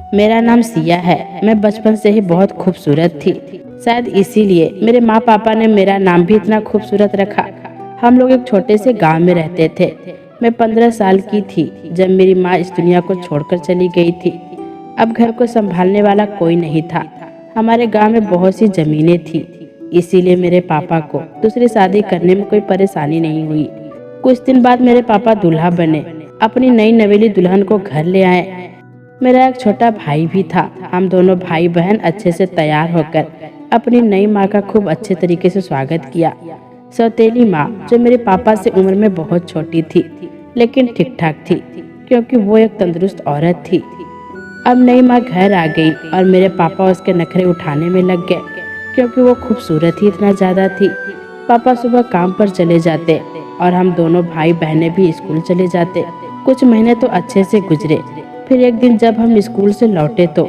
मेरा नाम सिया है। मैं बचपन से ही बहुत खूबसूरत थी। शायद इसीलिए मेरे माँ पापा ने मेरा नाम भी इतना खूबसूरत रखा। हम लोग एक छोटे से गांव में रहते थे। मैं 15 साल की थी जब मेरी माँ इस दुनिया को छोड़कर चली गई थी। अब घर को संभालने वाला कोई नहीं था। हमारे गांव में बहुत सी जमीनें थी, इसीलिए मेरे पापा को दूसरी शादी करने में कोई परेशानी नहीं हुई। कुछ दिन बाद मेरे पापा दूल्हा बने। अपनी नई नवेली दुल्हन को घर ले आए। मेरा एक छोटा भाई भी था। हम दोनों भाई बहन अच्छे से तैयार होकर अपनी नई माँ का खूब अच्छे तरीके से स्वागत किया। सौतेली माँ, जो मेरे पापा से उम्र में बहुत छोटी थी लेकिन ठीक ठाक थी, क्योंकि वो एक तंदुरुस्त औरत थी। अब नई माँ घर आ गई और मेरे पापा उसके नखरे उठाने में लग गए, क्योंकि वो खूबसूरत ही इतना ज्यादा थी। पापा सुबह काम पर चले जाते और हम दोनों भाई बहनें भी स्कूल चले जाते। कुछ महीने तो अच्छे से गुजरे। फिर एक दिन जब हम स्कूल से लौटे तो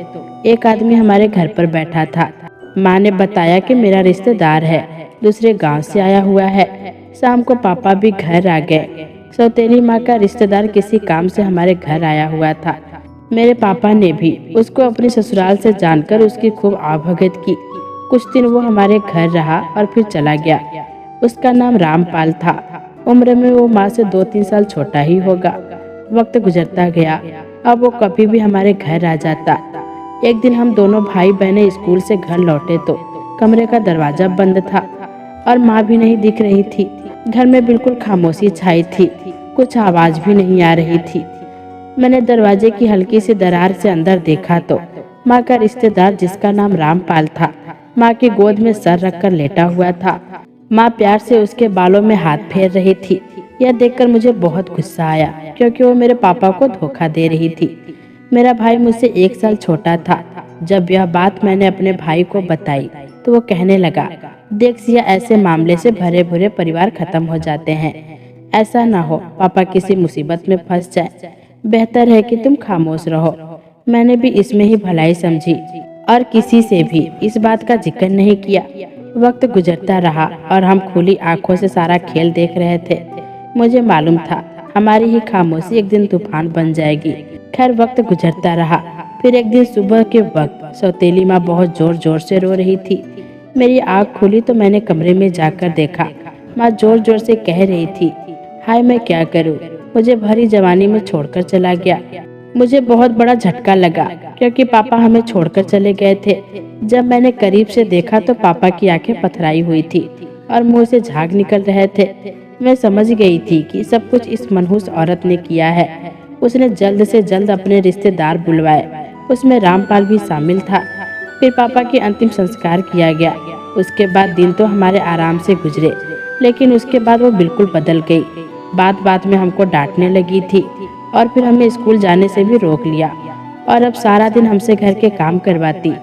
एक आदमी हमारे घर पर बैठा था। माँ ने बताया कि मेरा रिश्तेदार है, दूसरे गांव से आया हुआ है। शाम को पापा भी घर आ गए। सौतेली माँ का रिश्तेदार किसी काम से हमारे घर आया हुआ था। मेरे पापा ने भी उसको अपने ससुराल से जानकर उसकी खूब आवभगत की। कुछ दिन वो हमारे घर रहा और फिर चला गया। उसका नाम रामपाल था। उम्र में वो माँ से 2-3 साल छोटा ही होगा। वक्त गुजरता गया। अब वो कभी भी हमारे घर आ जाता। एक दिन हम दोनों भाई बहनें स्कूल से घर लौटे तो कमरे का दरवाजा बंद था और माँ भी नहीं दिख रही थी। घर में बिल्कुल खामोशी छाई थी। कुछ आवाज भी नहीं आ रही थी। मैंने दरवाजे की हल्की सी दरार से अंदर देखा तो माँ का रिश्तेदार, जिसका नाम रामपाल था, माँ की गोद में सर रखकर लेटा हुआ था। माँ प्यार से उसके बालों में हाथ फेर रही थी। यह देखकर मुझे बहुत गुस्सा आया, क्योंकि वो मेरे पापा को धोखा दे रही थी। मेरा भाई मुझसे 1 साल छोटा था। जब यह बात मैंने अपने भाई को बताई तो वो कहने लगा, देख सिया, ऐसे मामले से भरे भूरे परिवार खत्म हो जाते हैं। ऐसा ना हो पापा किसी मुसीबत में फंस जाए। बेहतर है कि तुम खामोश रहो। मैंने भी इसमें ही भलाई समझी और किसी से भी इस बात का जिक्र नहीं किया। वक्त गुजरता रहा और हम खुली आंखों से सारा खेल देख रहे थे। मुझे मालूम था हमारी ही खामोशी एक दिन तूफान बन जाएगी। खैर, वक्त गुजरता रहा। फिर एक दिन सुबह के वक्त सौतेली माँ बहुत जोर जोर से रो रही थी। मेरी आँख खुली तो मैंने कमरे में जाकर देखा। माँ जोर जोर से कह रही थी, हाय मैं क्या करूँ, मुझे भरी जवानी में छोड़कर चला गया। मुझे बहुत बड़ा झटका लगा, क्योंकि पापा हमें छोड़कर चले गए थे। जब मैंने करीब से देखा तो पापा की आंखें पथराई हुई थी और मुंह से झाग निकल रहे थे। मैं समझ गई थी कि सब कुछ इस मनहूस औरत ने किया है। उसने जल्द से जल्द अपने रिश्तेदार बुलवाए। उसमें रामपाल भी शामिल था। फिर पापा के अंतिम संस्कार किया गया। उसके बाद दिन तो हमारे आराम से गुजरे, लेकिन उसके बाद वो बिल्कुल बदल गई। बात बात में हमको डांटने लगी थी और फिर हमें स्कूल जाने से भी रोक लिया। और अब सारा दिन हमसे घर के काम करवाती,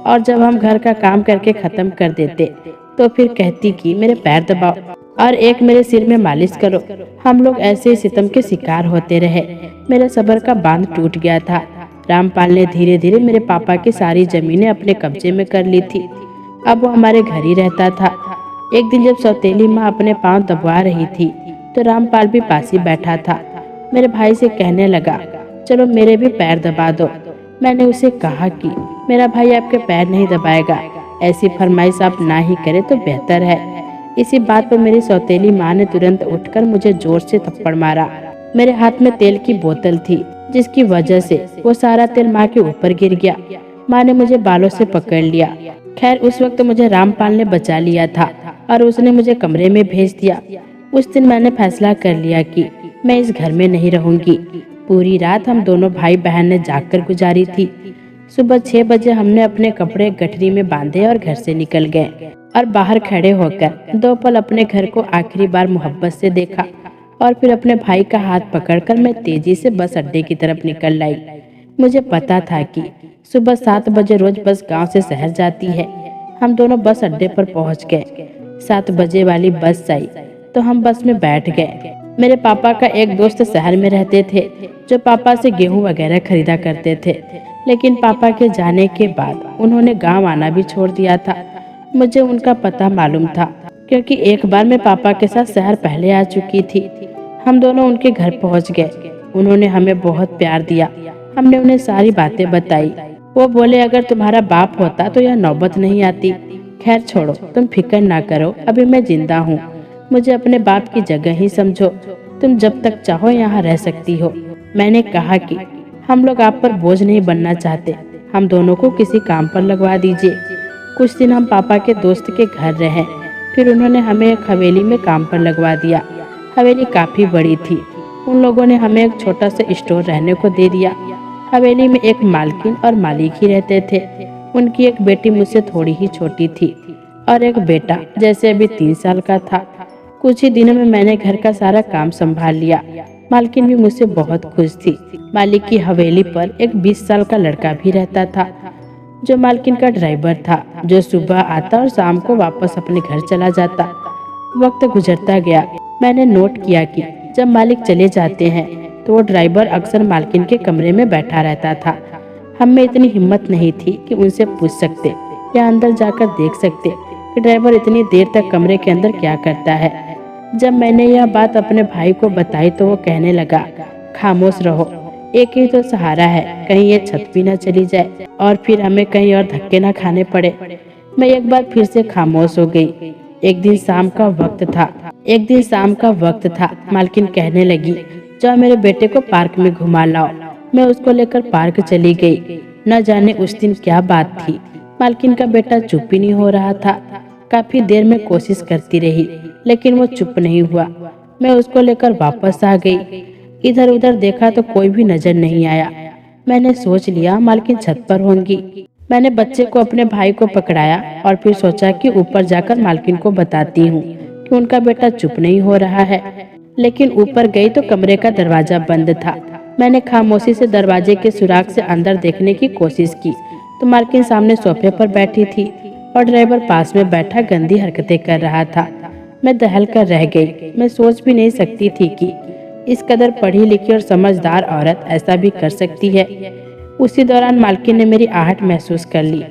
और जब हम घर का काम करके खत्म कर देते तो फिर कहती कि मेरे पैर दबाओ और एक मेरे सिर में मालिश करो। हम लोग ऐसे ही सितम के शिकार होते रहे। मेरे सब्र का बांध टूट गया था। रामपाल ने धीरे धीरे मेरे पापा की सारी जमीनें अपने कब्जे में कर ली थी। अब वो हमारे घर ही रहता था। एक दिन जब सौतेली माँ अपने पाँव दबा रही थी तो रामपाल भी पास ही बैठा था। मेरे भाई से कहने लगा, चलो मेरे भी पैर दबा दो। मैंने उसे कहा कि मेरा भाई आपके पैर नहीं दबाएगा, ऐसी फरमाइश आप ना ही करें तो बेहतर है। इसी बात पर मेरी सौतेली माँ ने तुरंत उठकर मुझे जोर से थप्पड़ मारा। मेरे हाथ में तेल की बोतल थी, जिसकी वजह से वो सारा तेल माँ के ऊपर गिर गया। माँ ने मुझे बालों से पकड़ लिया। खैर, उस वक्त मुझे रामपाल ने बचा लिया था और उसने मुझे कमरे में भेज दिया। उस दिन मैंने फैसला कर लिया कि मैं इस घर में नहीं रहूंगी। पूरी रात हम दोनों भाई बहन ने जागकर गुजारी थी। सुबह 6 बजे हमने अपने कपड़े गठरी में बांधे और घर से निकल गए और बाहर खड़े होकर 2 पल अपने घर को आखिरी बार मोहब्बत से देखा और फिर अपने भाई का हाथ पकड़कर मैं तेजी से बस अड्डे की तरफ निकल आई। मुझे पता था कि सुबह 7 बजे रोज बस गांव से शहर जाती है। हम दोनों बस अड्डे पर पहुंच गए। 7 बजे वाली बस आई तो हम बस में बैठ गए। मेरे पापा का एक दोस्त शहर में रहते थे, जो पापा से गेहूं वगैरह खरीदा करते थे, लेकिन पापा के जाने के बाद उन्होंने गांव आना भी छोड़ दिया था। मुझे उनका पता मालूम था, क्योंकि एक बार मैं पापा के साथ शहर पहले आ चुकी थी। हम दोनों उनके घर पहुंच गए। उन्होंने हमें बहुत प्यार दिया। हमने उन्हें सारी बातें बताई। वो बोले अगर तुम्हारा बाप होता तो यह नौबत नहीं आती। खैर छोड़ो, तुम फिक्र ना करो, अभी मैं जिंदा हूँ। मुझे अपने बाप की जगह ही समझो। तुम जब तक चाहो यहाँ रह सकती हो। मैंने कहा कि हम लोग आप पर बोझ नहीं बनना चाहते, हम दोनों को किसी काम पर लगवा दीजिए। कुछ दिन हम पापा के दोस्त के घर रहे, फिर उन्होंने हमें एक हवेली में काम पर लगवा दिया। हवेली काफी बड़ी थी। उन लोगों ने हमें एक छोटा सा स्टोर रहने को दे दिया। हवेली में एक मालकिन और मालिक ही रहते थे। उनकी एक बेटी मुझसे थोड़ी ही छोटी थी और एक बेटा जैसे अभी 3 साल का था। कुछ ही दिनों में मैंने घर का सारा काम संभाल लिया। मालकिन भी मुझसे बहुत खुश थी। मालिक की हवेली पर एक 20 साल का लड़का भी रहता था, जो मालकिन का ड्राइवर था, जो सुबह आता और शाम को वापस अपने घर चला जाता। वक्त गुजरता गया। मैंने नोट किया कि जब मालिक चले जाते हैं तो वो ड्राइवर अक्सर मालकिन के कमरे में बैठा रहता था। हम में इतनी हिम्मत नहीं थी कि उनसे पूछ सकते या अंदर जाकर देख सकते कि ड्राइवर इतनी देर तक कमरे के अंदर क्या करता है। जब मैंने यह बात अपने भाई को बताई तो वो कहने लगा, खामोश रहो, एक ही तो सहारा है, कहीं ये छत भी न चली जाए और फिर हमें कहीं और धक्के न खाने पड़े। मैं एक बार फिर से खामोश हो गई। एक दिन शाम का वक्त था। मालकिन कहने लगी, जाओ मेरे बेटे को पार्क में घुमा लाओ। मैं उसको लेकर पार्क चली गई। न जाने उस दिन क्या बात थी, मालकिन का बेटा चुप ही नहीं हो रहा था। काफी देर में कोशिश करती रही लेकिन वो चुप नहीं हुआ। मैं उसको लेकर वापस आ गई। इधर उधर देखा तो कोई भी नजर नहीं आया। मैंने सोच लिया मालकिन छत पर होंगी। मैंने बच्चे को अपने भाई को पकड़ाया और फिर सोचा कि ऊपर जाकर मालकिन को बताती हूँ कि उनका बेटा चुप नहीं हो रहा है। लेकिन ऊपर गई तो कमरे का दरवाजा बंद था। मैंने खामोशी से दरवाजे के सुराख से अंदर देखने की कोशिश की तो मालकिन सामने सोफे पर बैठी थी और ड्राइवर पास में बैठा गंदी हरकतें कर रहा था। मैं दहल कर रह गई। मैं सोच भी नहीं सकती थी कि इस कदर पढ़ी लिखी और समझदार औरत ऐसा भी कर सकती है। उसी दौरान मालकिन ने मेरी आहट महसूस कर ली।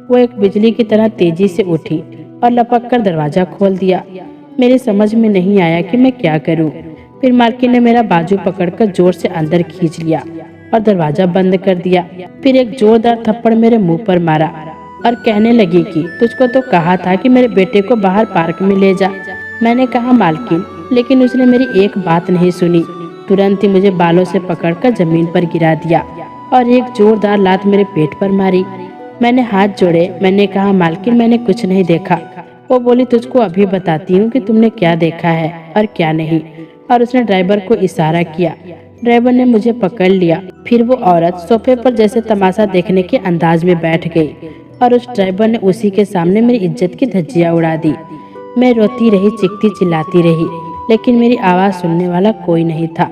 वो एक बिजली की तरह तेजी से उठी और लपक कर दरवाजा खोल दिया। मेरी समझ में नहीं आया कि मैं क्या करूं। फिर मालकिन ने मेरा बाजू पकड़कर जोर से अंदर खींच लिया और दरवाजा बंद कर दिया। फिर एक जोरदार थप्पड़ मेरे मुंह पर मारा और कहने लगी कि तुझको तो कहा था कि मेरे बेटे को बाहर पार्क में ले जा। मैंने कहा मालकिन, लेकिन उसने मेरी एक बात नहीं सुनी। तुरंत ही मुझे बालों से पकड़कर जमीन पर गिरा दिया और एक जोरदार लात मेरे पेट पर मारी। मैंने हाथ जोड़े। मैंने कहा मालकिन, मैंने कुछ नहीं देखा। वो बोली, तुझको अभी बताती हूँ कि तुमने क्या देखा है और क्या नहीं। और उसने ड्राइवर को इशारा किया। ड्राइवर ने मुझे पकड़ लिया। फिर वो औरत सोफे पर जैसे तमाशा देखने के अंदाज में बैठ गई और उस ड्राइवर ने उसी के सामने मेरी इज्जत की धज्जियां उड़ा दी। मैं रोती रही, चीखती चिल्लाती रही, लेकिन मेरी आवाज सुनने वाला कोई नहीं था।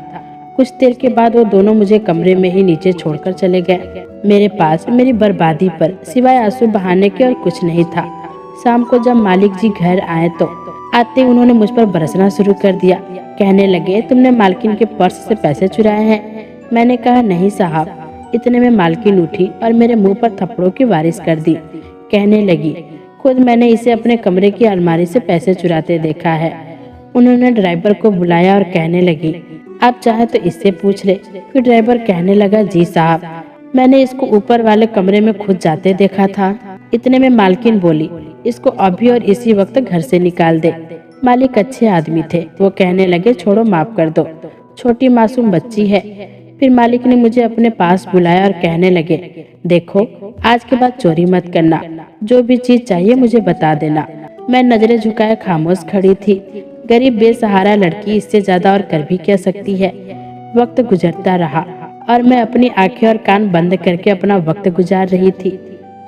कुछ देर के बाद वो दोनों मुझे कमरे में ही नीचे छोड़कर चले गए। मेरे पास मेरी बर्बादी पर सिवाय आंसू बहाने के और कुछ नहीं था। शाम को जब मालिक जी घर आए तो आते ही उन्होंने मुझ पर बरसना शुरू कर दिया। कहने लगे, तुमने मालकिन के पर्स से पैसे चुराए हैं। मैंने कहा, नहीं साहब। इतने में मालकिन उठी और मेरे मुंह पर थप्पड़ों की बारिश कर दी। कहने लगी, खुद मैंने इसे अपने कमरे की अलमारी से पैसे चुराते देखा है। उन्होंने ड्राइवर को बुलाया और कहने लगी, आप चाहे तो इससे पूछ ले। फिर ड्राइवर कहने लगा, जी साहब, मैंने इसको ऊपर वाले कमरे में खुद जाते देखा था। इतने में मालकिन बोली, इसको अभी और इसी वक्त घर से निकाल दे। मालिक अच्छे आदमी थे। वो कहने लगे, छोड़ो, माफ कर दो, छोटी मासूम बच्ची है। फिर मालिक ने मुझे अपने पास बुलाया और कहने लगे, देखो, आज के बाद चोरी मत करना, जो भी चीज चाहिए मुझे बता देना। मैं नजरें झुकाए खामोश खड़ी थी। गरीब बेसहारा लड़की इससे ज्यादा और कर भी क्या सकती है। वक्त गुजरता रहा और मैं अपनी आंखें और कान बंद करके अपना वक्त गुजार रही थी।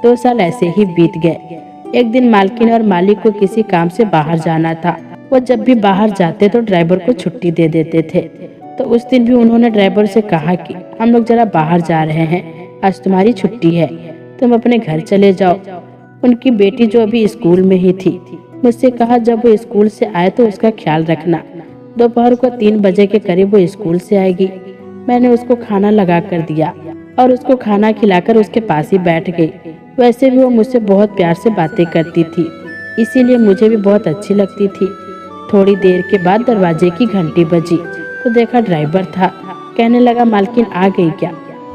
2 साल ऐसे ही बीत गए। एक दिन मालकिन और मालिक को किसी काम से बाहर जाना था। वो जब भी बाहर जाते तो ड्राइवर को छुट्टी दे देते थे। तो उस दिन भी उन्होंने ड्राइवर से कहा कि हम लोग जरा बाहर जा रहे हैं, आज तुम्हारी छुट्टी है, तुम अपने घर चले जाओ। उनकी बेटी जो अभी स्कूल में ही थी, मुझसे कहा जब वो स्कूल से आए तो उसका ख्याल रखना। दोपहर को 3 बजे के करीब वो स्कूल से आएगी। मैंने उसको खाना लगा कर दिया और उसको खाना खिलाकर उसके पास ही बैठ गई। वैसे भी वो मुझसे बहुत प्यार से बातें करती थी, इसीलिए मुझे भी बहुत अच्छी लगती थी। थोड़ी देर के बाद दरवाजे की घंटी बजी तो देखा ड्राइवर था। कहने लगा, मालकिन आ गई क्या?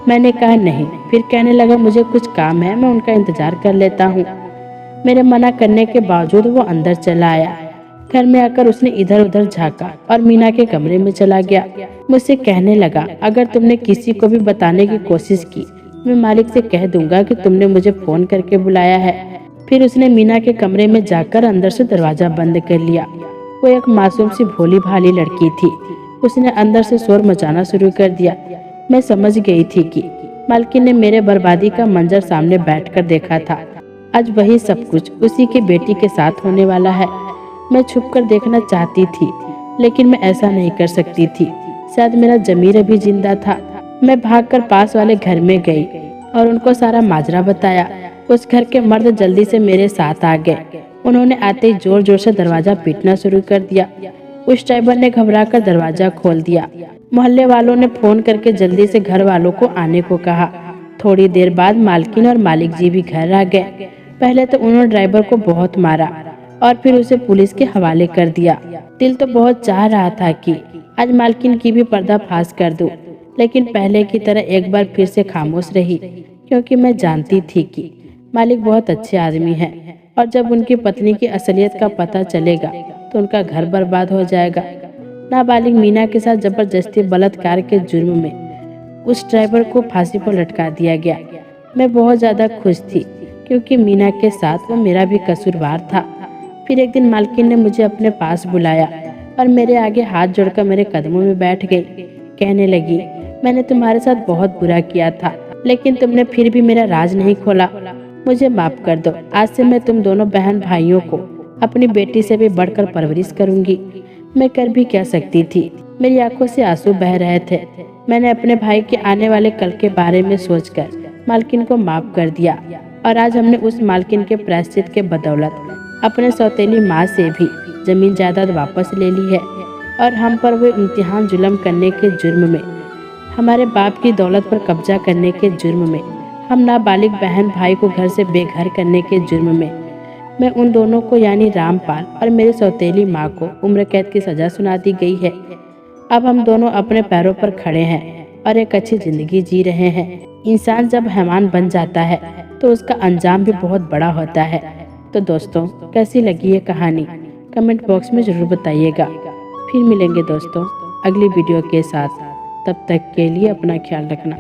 मैंने कहा नहीं। फिर कहने लगा मुझे कुछ काम है, मैं उनका इंतजार कर लेता हूँ। मेरे मना करने के बावजूद वो अंदर चला आया। घर में आकर उसने इधर उधर झांका और मीना के कमरे में चला गया। मुझसे कहने लगा, अगर तुमने किसी को भी बताने की कोशिश की, मैं मालिक से कह दूंगा कि तुमने मुझे फोन करके बुलाया है। फिर उसने मीना के कमरे में जाकर अंदर से दरवाजा बंद कर लिया। वो एक मासूम सी भोली भाली लड़की थी। उसने अंदर से शोर मचाना शुरू कर दिया। मैं समझ गई थी कि मालकिन ने मेरे बर्बादी का मंजर सामने बैठकर देखा था। आज वही सब कुछ उसी की बेटी के साथ होने वाला है। मैं छुपकर देखना चाहती थी, लेकिन मैं ऐसा नहीं कर सकती थी। शायद मेरा जमीर अभी जिंदा था। मैं भागकर पास वाले घर में गई और उनको सारा माजरा बताया। उस घर के मर्द जल्दी से मेरे साथ आ गए। उन्होंने आते ही जोर जोर से दरवाजा पीटना शुरू कर दिया। उस ड्राइवर ने घबराकर दरवाजा खोल दिया। मोहल्ले वालों ने फोन करके जल्दी से घर वालों को आने को कहा। थोड़ी देर बाद मालकिन और मालिक जी भी घर आ गए। पहले तो उन्होंने ड्राइवर को बहुत मारा और फिर उसे पुलिस के हवाले कर दिया। दिल तो बहुत चाह रहा था कि आज मालकिन की भी पर्दाफाश कर दूं, लेकिन पहले की तरह एक बार फिर से खामोश रही, क्योंकि मैं जानती थी कि मालिक बहुत अच्छे आदमी हैं और जब उनकी पत्नी की असलियत का पता चलेगा तो उनका घर बर्बाद हो जाएगा। नाबालिग मीना के साथ जबरदस्ती बलात्कार के जुर्म में उस ड्राइवर को फांसी पर लटका दिया गया। मैं बहुत ज्यादा खुश थी, क्योंकि मीना के साथ वो मेरा भी कसूरवार था। फिर एक दिन मालकिन ने मुझे अपने पास बुलाया और मेरे आगे हाथ जोड़कर मेरे कदमों में बैठ गई। कहने लगी, मैंने तुम्हारे साथ बहुत बुरा किया था, लेकिन तुमने फिर भी मेरा राज नहीं खोला। मुझे माफ कर दो। आज से मैं तुम दोनों बहन भाइयों को अपनी बेटी से भी बढ़कर परवरिश करूंगी। मैं कर भी क्या सकती थी। मेरी आंखों से आंसू बह रहे थे। मैंने अपने भाई के आने वाले कल के बारे में सोचकर मालकिन को माफ कर दिया और आज हमने उस मालकिन के प्रायश्चित के बदौलत अपने सौतेली माँ से भी जमीन जायदाद वापस ले ली है और हम पर वो इम्तिहान जुल्म करने के जुर्म में, हमारे बाप की दौलत पर कब्जा करने के जुर्म में, हम नाबालिग बहन भाई को घर से बेघर करने के जुर्म में मैं उन दोनों को यानी रामपाल और मेरी सौतेली माँ को उम्र कैद की सजा सुना दी गई है। अब हम दोनों अपने पैरों पर खड़े हैं और एक अच्छी जिंदगी जी रहे हैं। इंसान जब हैवान बन जाता है तो उसका अंजाम भी बहुत बड़ा होता है। तो दोस्तों, कैसी लगी ये कहानी कमेंट बॉक्स में ज़रूर बताइएगा। फिर मिलेंगे दोस्तों अगली वीडियो के साथ। तब तक के लिए अपना ख्याल रखना।